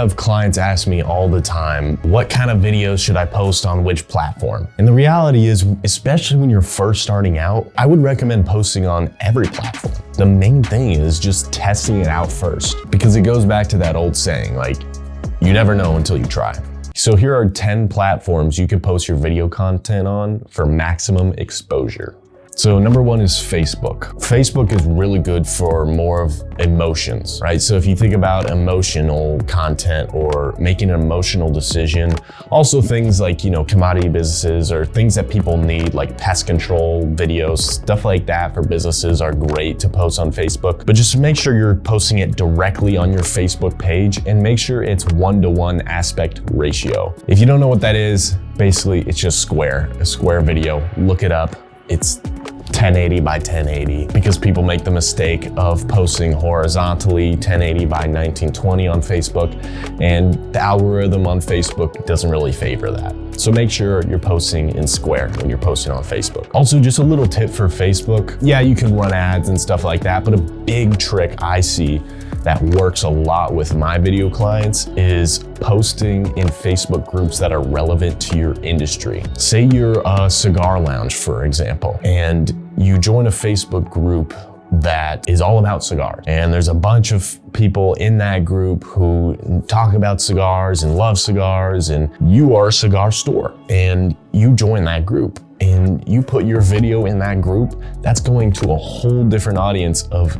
have clients ask me all the time, what kind of videos should I post on which platform? And the reality is, especially when you're first starting out, I would recommend posting on every platform. The main thing is just testing it out first, because it goes back to that old saying, like, you never know until you try. So here are 10 platforms you can post your video content on for maximum exposure. So number one is Facebook. Facebook is really good for more of emotions, right? So if you think about emotional content or making an emotional decision, also things like, commodity businesses or things that people need, like pest control videos, stuff like that for businesses are great to post on Facebook. But just make sure you're posting it directly on your Facebook page and make sure it's 1-to-1 aspect ratio. If you don't know what that is, basically it's just a square video. Look it up. It's 1080 by 1080 because people make the mistake of posting horizontally 1080 by 1920 on Facebook, and the algorithm on Facebook doesn't really favor that. So make sure you're posting in square when you're posting on Facebook. Also, just a little tip for Facebook. Yeah, you can run ads and stuff like that, but a big trick I see that works a lot with my video clients is posting in Facebook groups that are relevant to your industry. Say you're a cigar lounge, for example, and you join a Facebook group that is all about cigars. And there's a bunch of people in that group who talk about cigars and love cigars, and you are a cigar store and you join that group and you put your video in that group, that's going to a whole different audience of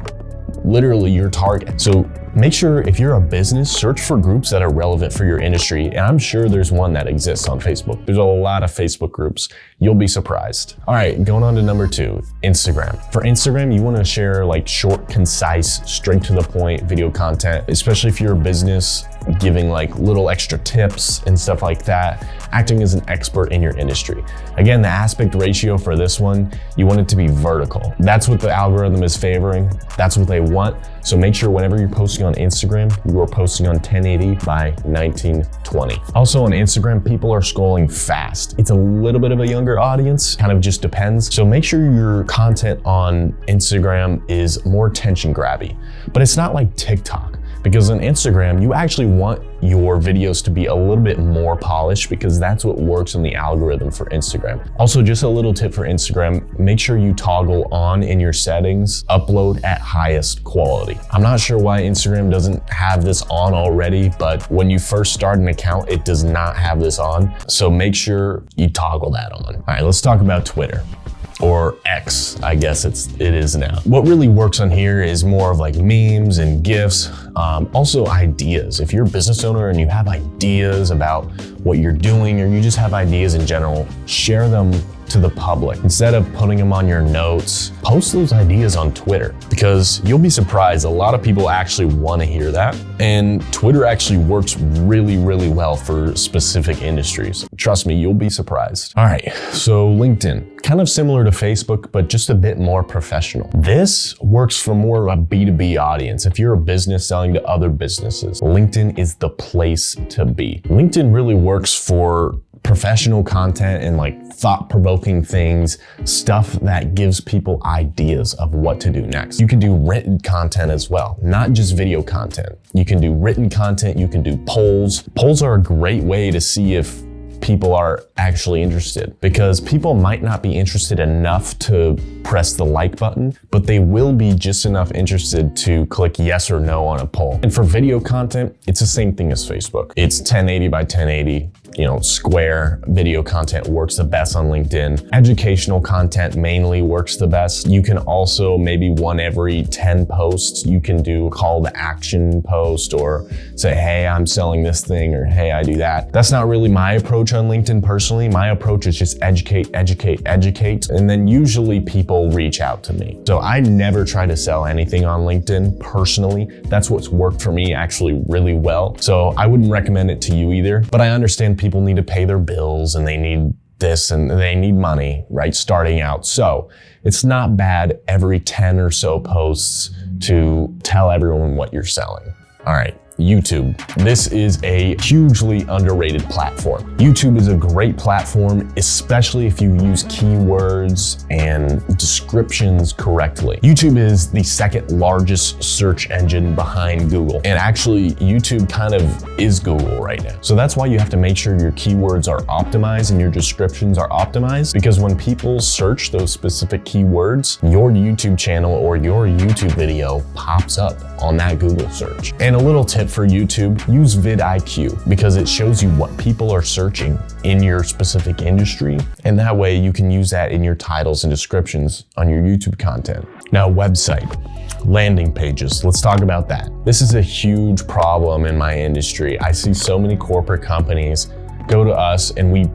literally your target. So make sure if you're a business, search for groups that are relevant for your industry. And I'm sure there's one that exists on Facebook. There's a lot of Facebook groups. You'll be surprised. All right, going on to number 2, Instagram. For Instagram, you want to share like short, concise, straight to the point video content, especially if you're a business giving like little extra tips and stuff like that, acting as an expert in your industry. Again, the aspect ratio for this one, you want it to be vertical. That's what the algorithm is favoring. That's what they want. So make sure whenever you're posting on Instagram, you are posting on 1080 by 1920. Also on Instagram, people are scrolling fast. It's a little bit of a younger audience, kind of just depends. So make sure your content on Instagram is more attention grabby, but it's not like TikTok. Because on Instagram, you actually want your videos to be a little bit more polished because that's what works in the algorithm for Instagram. Also, just a little tip for Instagram, make sure you toggle on in your settings, upload at highest quality. I'm not sure why Instagram doesn't have this on already, but when you first start an account, it does not have this on. So make sure you toggle that on. All right, let's talk about Twitter. Or X, I guess it is now. What really works on here is more of like memes and GIFs, also ideas. If you're a business owner and you have ideas about what you're doing or you just have ideas in general, share them to the public. Instead of putting them on your notes, post those ideas on Twitter because you'll be surprised. A lot of people actually want to hear that. And Twitter actually works really, really well for specific industries. Trust me, you'll be surprised. All right, so LinkedIn, kind of similar to Facebook, but just a bit more professional. This works for more of a B2B audience. If you're a business selling to other businesses, LinkedIn is the place to be. LinkedIn really works for professional content and like thought-provoking things, stuff that gives people ideas of what to do next. You can do written content as well, not just video content. You can do written content, you can do polls. Polls are a great way to see if people are actually interested because people might not be interested enough to press the like button, but they will be just enough interested to click yes or no on a poll. And for video content, it's the same thing as Facebook. It's 1080 by 1080. Square video content works the best on LinkedIn. Educational content mainly works the best. You can also maybe one every 10 posts, you can do a call to action post or say, hey, I'm selling this thing or hey, I do that. That's not really my approach on LinkedIn personally. My approach is just educate. And then usually people reach out to me. So I never try to sell anything on LinkedIn personally. That's what's worked for me actually really well. So I wouldn't recommend it to you either, but I understand people need to pay their bills and they need this and they need money, right? Starting out. So it's not bad every 10 or so posts to tell everyone what you're selling. All right, YouTube. This is a hugely underrated platform. YouTube is a great platform, especially if you use keywords and descriptions correctly. YouTube is the second largest search engine behind Google. And actually, YouTube kind of is Google right now. So that's why you have to make sure your keywords are optimized and your descriptions are optimized, because when people search those specific keywords, your YouTube channel or your YouTube video pops up on that Google search. And a little tip for YouTube, use vidIQ because it shows you what people are searching in your specific industry. And that way you can use that in your titles and descriptions on your YouTube content. Now, website, landing pages, let's talk about that. This is a huge problem in my industry. I see so many corporate companies go to us and we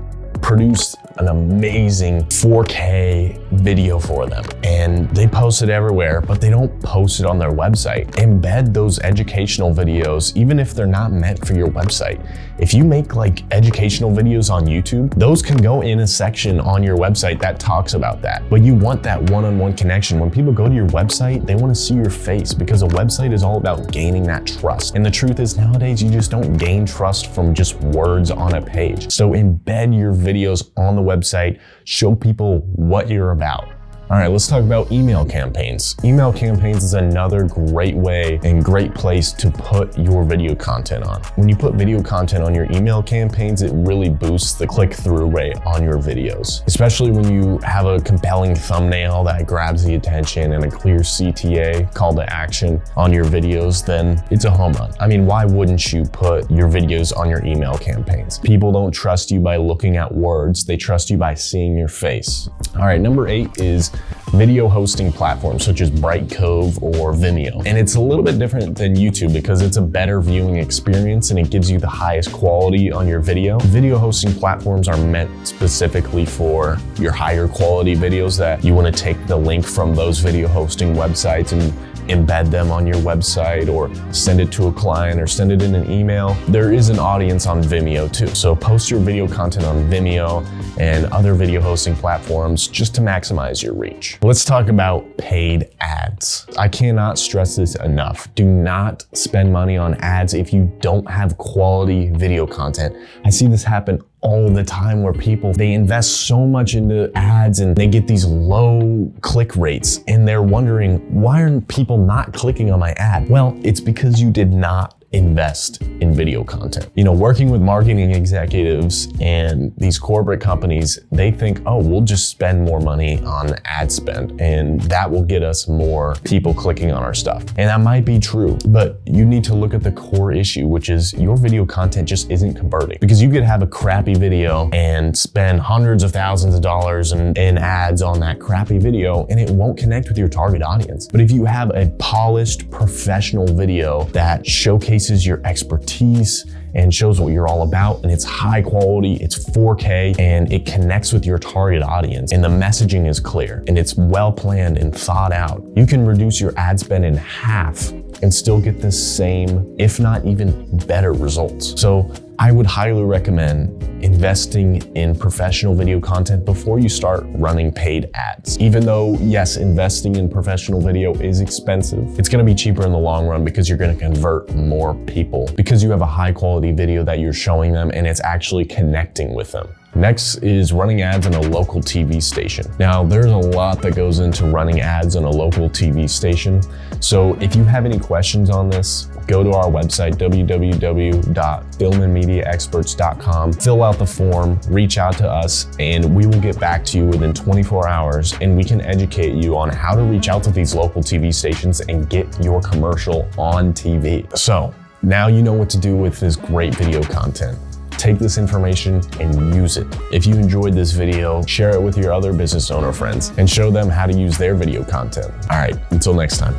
produce an amazing 4K video for them. And they post it everywhere, but they don't post it on their website. Embed those educational videos, even if they're not meant for your website. If you make like educational videos on YouTube, those can go in a section on your website that talks about that. But you want that one-on-one connection. When people go to your website, they want to see your face because a website is all about gaining that trust. And the truth is nowadays, you just don't gain trust from just words on a page. So embed your videos on the website, show people what you're about. All right, let's talk about email campaigns. Email campaigns is another great way and great place to put your video content on. When you put video content on your email campaigns, it really boosts the click-through rate on your videos, especially when you have a compelling thumbnail that grabs the attention and a clear CTA, call to action, on your videos, then it's a home run. I mean, why wouldn't you put your videos on your email campaigns? People don't trust you by looking at words, they trust you by seeing your face. All right, number 8 is video hosting platforms such as Brightcove or Vimeo. And it's a little bit different than YouTube because it's a better viewing experience and it gives you the highest quality on your video. Video hosting platforms are meant specifically for your higher quality videos that you want to take the link from those video hosting websites and embed them on your website or send it to a client or send it in an email. There is an audience on Vimeo too. So post your video content on Vimeo and other video hosting platforms just to maximize your reach. Let's talk about paid ads. I cannot stress this enough. Do not spend money on ads if you don't have quality video content. I see this happen all the time where people, they invest so much into ads and they get these low click rates and they're wondering, why are people not clicking on my ad? Well, it's because you did not invest in video content. You know, working with marketing executives and these corporate companies, they think, oh, we'll just spend more money on ad spend and that will get us more people clicking on our stuff. And that might be true, but you need to look at the core issue, which is your video content just isn't converting. Because you could have a crappy video and spend hundreds of thousands of dollars in ads on that crappy video and it won't connect with your target audience. But if you have a polished professional video that showcases your expertise and shows what you're all about, and it's high quality, it's 4K, and it connects with your target audience, and the messaging is clear, and it's well planned and thought out, you can reduce your ad spend in half and still get the same, if not even better results. So I would highly recommend investing in professional video content before you start running paid ads. Even though, yes, investing in professional video is expensive, it's gonna be cheaper in the long run because you're gonna convert more people because you have a high quality video that you're showing them and it's actually connecting with them. Next is running ads on a local TV station. Now, there's a lot that goes into running ads on a local TV station. So if you have any questions on this, go to our website, www.filmandmediaexperts.com, fill out the form, reach out to us, and we will get back to you within 24 hours, and we can educate you on how to reach out to these local TV stations and get your commercial on TV. So now you know what to do with this great video content. Take this information and use it. If you enjoyed this video, share it with your other business owner friends and show them how to use their video content. All right, until next time.